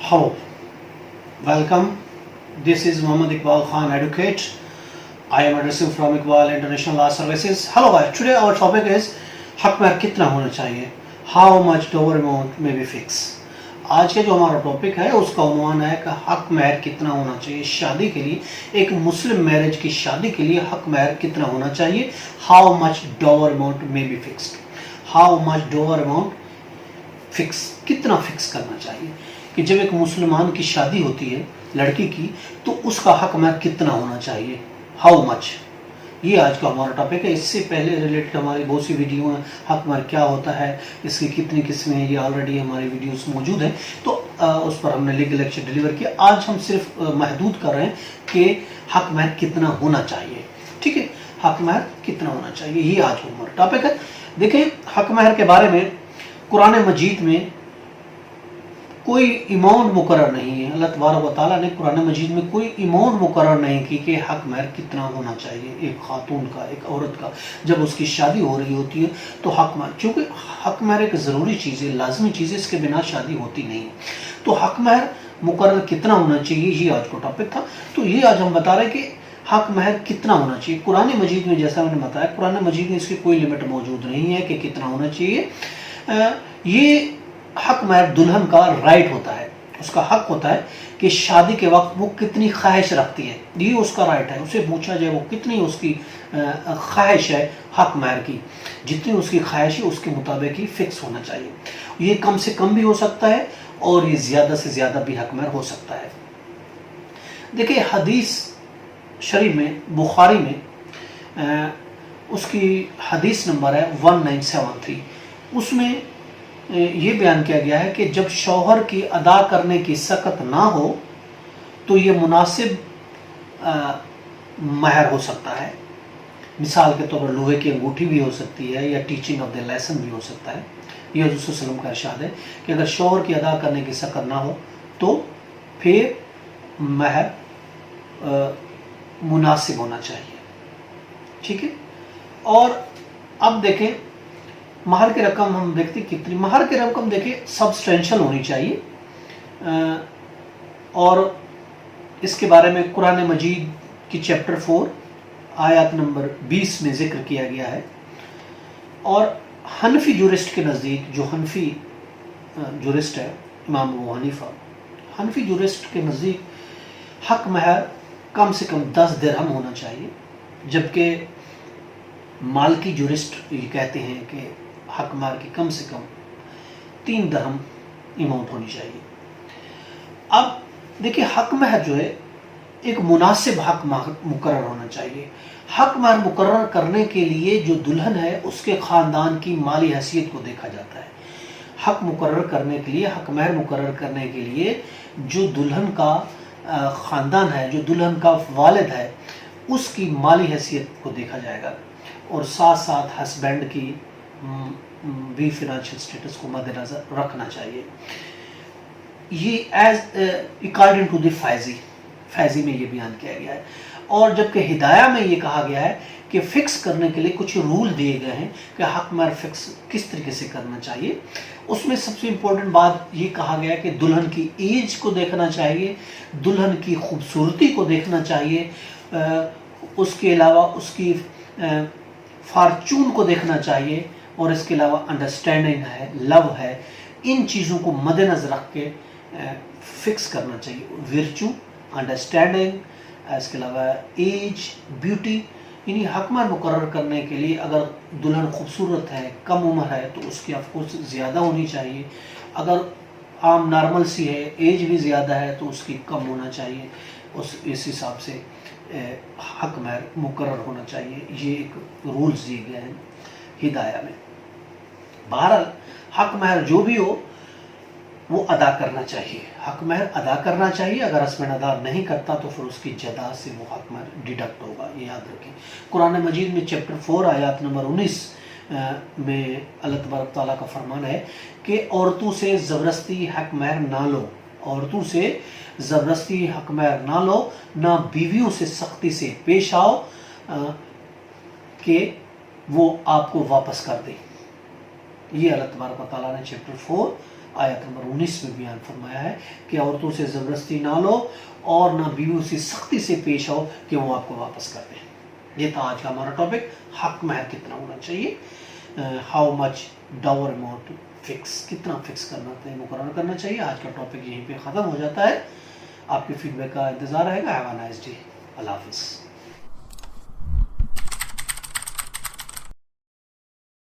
Hello, welcome. This is Muhammad Iqbal Khan, advocate. I am addressing from Iqbal International Law Services. Hello guys, today our topic is हक महर कितना होना चाहिए, How much dower amount may be fixed. आज का जो हमारा topic है उसका उन्वान है कि हक महर कितना होना चाहिए शादी के लिए, एक मुस्लिम मैरिज की शादी के लिए हक महर कितना होना चाहिए, How much dower amount may be fixed. How much dower amount fix, कितना फिक्स करना चाहिए कि जब एक मुसलमान की शादी होती है लड़की की तो उसका हक महर कितना होना चाहिए, हाउ मच. ये आज का हमारा टॉपिक है. इससे पहले रिलेटेड हमारी बहुत सी वीडियो हैं, हक महर क्या होता है, इसकी कितनी किस्में हैं, ये ऑलरेडी हमारी वीडियोस मौजूद हैं, तो उस पर हमने लीगल लेक्चर डिलीवर किया. आज हम सिर्फ महदूद कर रहे हैं कि हक महर कितना होना चाहिए. ठीक है, हक महर कितना होना चाहिए, ये आज का हमारा टॉपिक है. देखें, हक महर के बारे में कुरान मजीद में कोई अमाउंट मुकर्रर नहीं है. अल्लाह तबारक व तआला ने कुरान मजीद में कोई अमाउंट मुकर्रर नहीं की कि हक महर कितना होना चाहिए एक खातून का, एक औरत का. जब उसकी शादी हो रही होती है तो हक महर, चूँकि हक महर एक ज़रूरी चीज़ है, लाजमी चीज़ है, इसके बिना शादी होती नहीं है. तो हक महर मुकर्रर कितना होना चाहिए, ये आज का टॉपिक था. तो ये आज हम बता रहे हैं कि हक महर कितना होना चाहिए. कुरान मजीद में, जैसा मैंने बताया, कुरान मजीद में इसकी कोई लिमिट मौजूद नहीं है कि कितना होना चाहिए. ये हक महर दुल्हन का राइट होता है, उसका हक होता है कि शादी के वक्त वो कितनी ख्वाहिश रखती है, ये उसका राइट है. उसे पूछा जाए वो कितनी उसकी ख्वाहिश है हक महर की, जितनी उसकी ख्वाहिश है उसके मुताबिक ही फिक्स होना चाहिए. ये कम से कम भी हो सकता है और ये ज़्यादा से ज़्यादा भी हक महर हो सकता है. देखिए, हदीस शरीफ में, बुखारी में उसकी हदीस नंबर है 1973. उसमें ये बयान किया गया है कि जब शौहर की अदा करने की सकत ना हो तो ये मुनासिब महर हो सकता है. मिसाल के तौर पर लोहे की अंगूठी भी हो सकती है या टीचिंग ऑफ द लेसन भी हो सकता है. ये हज़रत सल्लल्लाहु अलैहि वसल्लम का इरशाद है कि अगर शौहर की अदा करने की सकत ना हो तो फिर महर मुनासिब होना चाहिए. ठीक है. और अब देखें, महर की रकम हम देखते कितनी, महर की रकम देखिए सब्सटेंशियल होनी चाहिए. और इसके बारे में कुरान मजीद की चैप्टर 4 आयत नंबर 20 में जिक्र किया गया है. और हनफी जुरिस्ट के नज़दीक, जो हनफी जुरिस्ट है इमाम अबू हनीफा, हनफी जुरिस्ट के नज़दीक हक महर कम से कम 10 दिरहम होना चाहिए, जबकि मालकी जुरिस्ट ये कहते हैं कि हक महर की कम से कम 3 दिरहम अमाउंट होनी चाहिए. अब देखिए, हक महर जो है एक मुनासिब हक महर मुकर्रर होना चाहिए. हक महर मुकर्रर करने के लिए जो दुल्हन है उसके ख़ानदान की माली हैसियत को देखा जाता है. हक मुकर्रर करने के लिए, हक महर मुकर्रर करने के लिए जो दुल्हन का ख़ानदान है, जो दुल्हन का वालिद है, उसकी माली हैसियत को देखा जाएगा. और साथ साथ हस्बैंड की भी फिनेंशियल स्टेटस को मद्देनज़र रखना चाहिए. ये as according to the Faizi में ये बयान किया गया है. और जबकि हिदाया में ये कहा गया है कि फ़िक्स करने के लिए कुछ रूल दिए गए हैं कि हक महर फ़िक्स किस तरीके से करना चाहिए. उसमें सबसे इम्पोर्टेंट बात ये कहा गया है कि दुल्हन की एज को देखना चाहिए, दुल्हन की खूबसूरती को देखना चाहिए, उसके अलावा उसकी फार्चून को देखना चाहिए, और इसके अलावा अंडरस्टैंडिंग है, लव है, इन चीज़ों को मद्देनज़र रख के फिक्स करना चाहिए. विर्चू, अंडरस्टैंडिंग, इसके अलावा एज, ब्यूटी. यानी हक महर मुकर्रर करने के लिए अगर दुल्हन खूबसूरत है, कम उम्र है, तो उसकी ऑफकोर्स ज़्यादा होनी चाहिए. अगर आम नॉर्मल सी है, एज भी ज़्यादा है, तो उसकी कम होना चाहिए. इस हिसाब से हक महर मुकर्रर होना चाहिए. ये एक रूल्स दिए गए हैं हिदाया में. बहरहाल हक महर जो भी हो वो अदा करना चाहिए, हक महर अदा करना चाहिए. अगर हस्बैंड अदा नहीं करता तो फिर उसकी जदा से वो हक महर डिडक्ट होगा, ये याद रखें. कुरान मजीद में चैप्टर 4 आयत नंबर 19 में अल्लाह तबारक तआला का फरमान है कि औरतों से ज़बरदस्ती हक महर ना लो, औरतों से ज़बरदस्ती हक महर ना लो, ना बीवियों से सख्ती से पेश आओ कि वो आपको वापस कर दे. یہ اللہ تبارک و تعالیٰ نے چیپٹر 4 آیت نمبر 19 میں بیان فرمایا ہے کہ عورتوں سے زبردستی نہ لو اور نہ بیویوں سے سختی سے پیش آؤ کہ وہ آپ کو واپس کر دیں. یہ تھا آج کا ہمارا ٹاپک. حق مہر کتنا ہونا چاہیے, how much Dabur amount fix, کتنا فکس کرنا مقرر کرنا چاہیے. آج کا ٹاپک یہیں پہ ختم ہو جاتا ہے. آپ کے فیڈ بیک کا انتظار رہے گا. Have a nice day. اللہ حافظ.